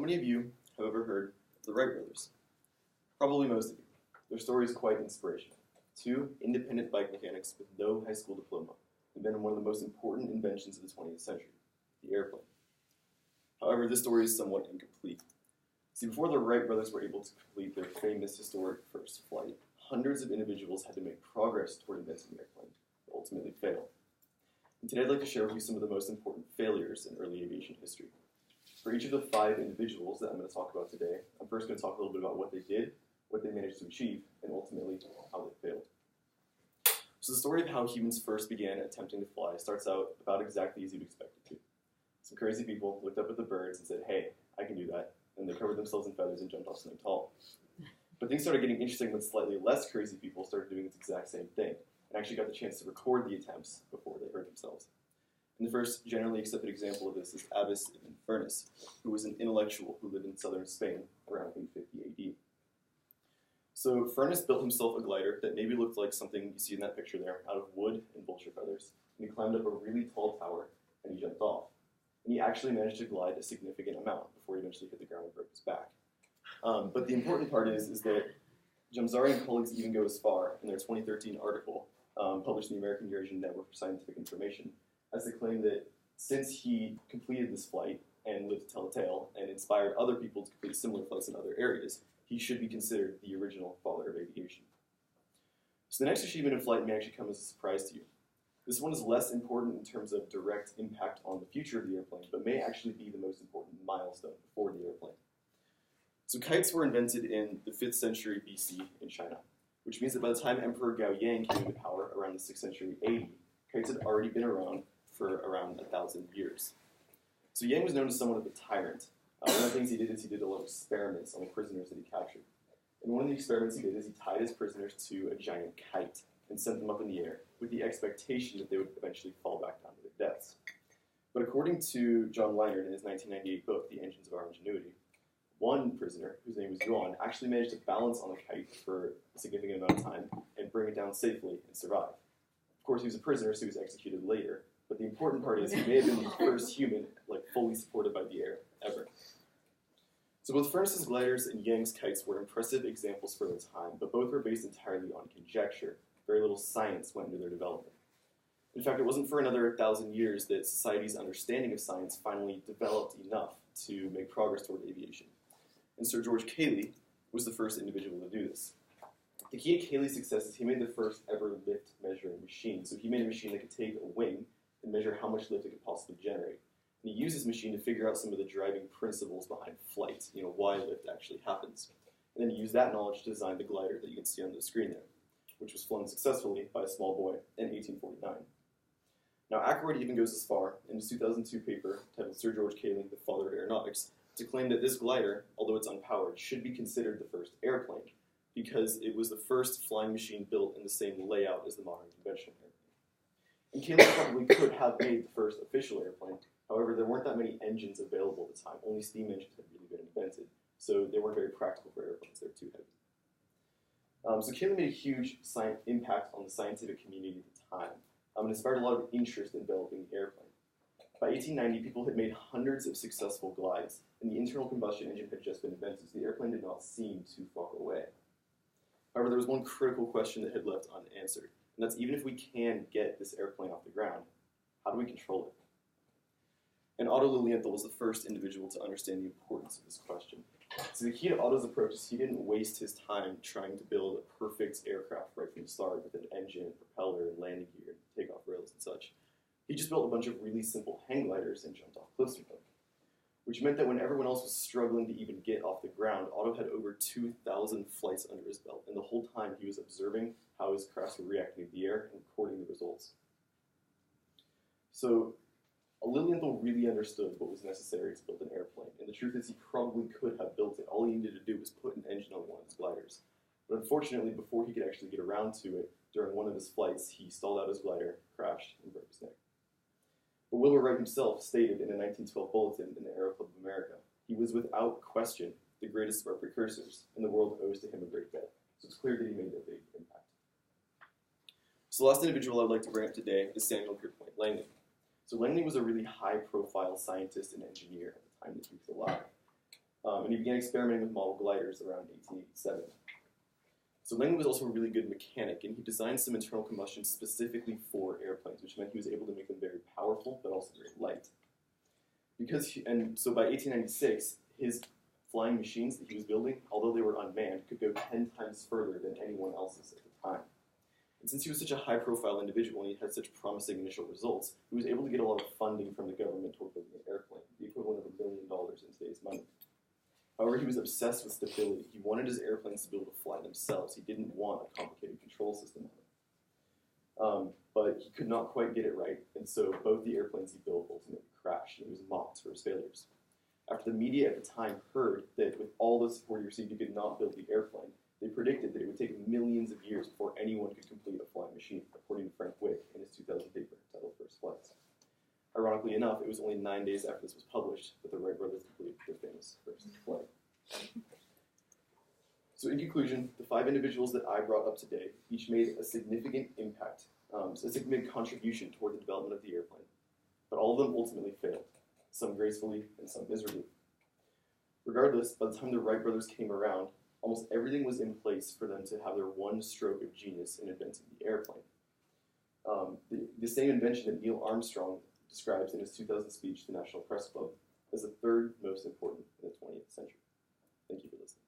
many of you have ever heard of the Wright brothers? Probably most of you. Their story is quite inspirational. Two independent bike mechanics with no high school diploma invented one of the most important inventions of the 20th century, the airplane. However, this story is somewhat incomplete. See, before the Wright brothers were able to complete their famous historic first flight, hundreds of individuals had to make progress toward inventing the airplane, but ultimately fail. And today I'd like to share with you some of the most important failures in early aviation history. For each of the 5 individuals that I'm going to talk about today, I'm first going to talk a little bit about what they did, what they managed to achieve, and ultimately how they failed. So the story of how humans first began attempting to fly starts out about exactly as you'd expect it to. Some crazy people looked up at the birds and said, "Hey, I can do that," and they covered themselves in feathers and jumped off something tall. But things started getting interesting when slightly less crazy people started doing this exact same thing, and actually got the chance to record the attempts before they hurt themselves. And the first generally accepted example of this is Abbas ibn Firnas, who was an intellectual who lived in southern Spain around 850 AD. So Firnas built himself a glider that maybe looked like something you see in that picture there, out of wood and vulture feathers. And he climbed up a really tall tower, and he jumped off. And he actually managed to glide a significant amount before he eventually hit the ground and broke his back. But the important part is that Jamzari and colleagues even go as far in their 2013 article, published in the American Eurasian Network for Scientific Information, as to claim that since he completed this flight and lived to tell a tale and inspired other people to complete similar flights in other areas, he should be considered the original father of aviation. So the next achievement in flight may actually come as a surprise to you. This one is less important in terms of direct impact on the future of the airplane, but may actually be the most important milestone for the airplane. So kites were invented in the 5th century BC in China, which means that by the time Emperor Gao Yang came into power around the 6th century AD, kites had already been around for around 1,000 years. So Yang was known as somewhat of a tyrant. One of the things he did is he did a lot of experiments on the prisoners that he captured. And one of the experiments he did is he tied his prisoners to a giant kite and sent them up in the air with the expectation that they would eventually fall back down to their deaths. But according to John Leinert in his 1998 book, The Engines of Our Ingenuity, one prisoner, whose name was Yuan, actually managed to balance on the kite for a significant amount of time and bring it down safely and survive. Of course, he was a prisoner, so he was executed later. But the important part is he may have been the first human, fully supported by the air, ever. So both Firnas' gliders and Yang's kites were impressive examples for their time, but both were based entirely on conjecture. Very little science went into their development. In fact, it wasn't for another 1,000 years that society's understanding of science finally developed enough to make progress toward aviation. And Sir George Cayley was the first individual to do this. The key to Cayley's success is he made the first ever lift measuring machine. So he made a machine that could take a wing and measure how much lift it could possibly generate. And he used this machine to figure out some of the driving principles behind flight, why lift actually happens. And then he used that knowledge to design the glider that you can see on the screen there, which was flown successfully by a small boy in 1849. Now, Ackroyd even goes as far in his 2002 paper titled Sir George Cayley, the Father of Aeronautics, to claim that this glider, although it's unpowered, should be considered the first airplane, because it was the first flying machine built in the same layout as the modern conventional airplane. And Cayley probably could have made the first official airplane. However, there weren't that many engines available at the time. Only steam engines had really been invented, so they weren't very practical for airplanes. They were too heavy. So Cayley made a huge impact on the scientific community at the time, and inspired a lot of interest in developing the airplane. By 1890, people had made hundreds of successful glides, and the internal combustion engine had just been invented, so the airplane did not seem too far away. However, there was one critical question that had left unanswered, and that's even if we can get this airplane off the ground, how do we control it? And Otto Lilienthal was the first individual to understand the importance of this question. So the key to Otto's approach is he didn't waste his time trying to build a perfect aircraft right from the start with an engine, propeller, landing gear, takeoff rails, and such. He just built a bunch of really simple hang gliders and jumped off cliffs with them, which meant that when everyone else was struggling to even get off the ground, Otto had over 2,000 flights under his belt, and the whole time he was observing how his crafts were reacting to the air and recording the results. So Lilienthal really understood what was necessary to build an airplane, and the truth is he probably could have built it. All he needed to do was put an engine on one of his gliders. But unfortunately, before he could actually get around to it, during one of his flights, he stalled out his glider, crashed, and broke his neck. But Wilbur Wright himself stated in a 1912 bulletin in the Aero Club of America, he was without question the greatest of our precursors, and the world owes to him a great debt. So it's clear that he made a big impact. So the last individual I'd like to bring up today is Samuel Pierpont Langley. So Langley was a really high-profile scientist and engineer at the time that he was alive. And he began experimenting with model gliders around 1887. So Langley was also a really good mechanic, and he designed some internal combustion specifically for airplanes, which meant he was able to make them very powerful, but also very light. So by 1896, his flying machines that he was building, although they were unmanned, could go 10 times further than anyone else's at the time. And since he was such a high-profile individual and he had such promising initial results, he was able to get a lot of funding from the government toward building an airplane, the equivalent of $1 million in today's money. However, he was obsessed with stability. He wanted his airplanes to be able to fly themselves. He didn't want a complicated control system on them. But he could not quite get it right, and so both the airplanes he built ultimately crashed, and he was mocked for his failures. After the media at the time heard that with all the support he received, he could not build the airplane, they predicted that it would take millions of years before anyone could complete a flying machine, according to Frank Wick in his 2000 paper titled First Flights. Ironically enough, it was only 9 days after this was published that the Wright brothers completed their famous first flight. So in conclusion, the 5 individuals that I brought up today each made a significant impact, a significant contribution toward the development of the airplane, but all of them ultimately failed, some gracefully and some miserably. Regardless, by the time the Wright brothers came around, almost everything was in place for them to have their one stroke of genius in inventing the airplane. The same invention that Neil Armstrong describes in his 2000 speech to the National Press Club as the 3rd most important in the 20th century. Thank you for listening.